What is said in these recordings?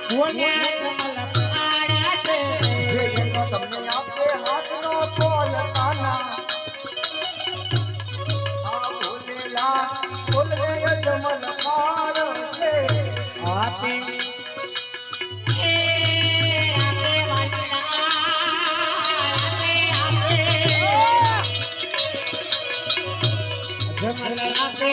તમને આપે હાથનો ફોલ કાના આ ભોલેલા બોલે અજમલ પાર છે આપે જમલ આપે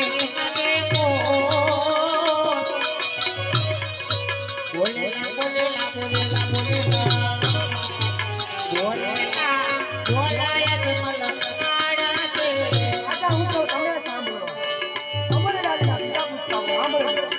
બોલેલા બોલેલા બોલેલા બોલેલા બોલેલા બોલાય જમલ આડા છે આજા હું તો તમે સાંભળો અમર રાજા બીજા પૂછતા સાંભળો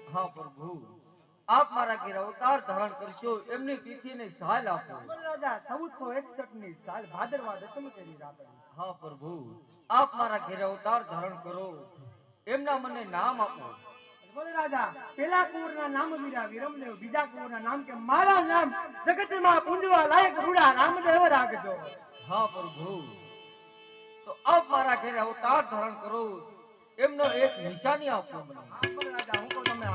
હા પ્રભુ આપ મારા ઘેર અવતાર ધારણ કરશો એમની તિથિને સાલ આપો રાજા 1461 ની સાલ ભાદરવા દસમ તેની રાત હા પ્રભુ આપ મારા ઘેર અવતાર ધારણ કરો એમના મને નામ આપો બોલે રાજા પેલા કુંવરના નામ વીરા વિરમદેવ બીજા કુંવરના નામ કે મારા નામ જગતમાં પૂંજવા લાયક રૂડા રામદેવ રાખજો હા પ્રભુ તો આપ મારા ઘેર અવતાર ધારણ કરો એમનો એક નિશાની આપો મને બોલે રાજા હું તો તમે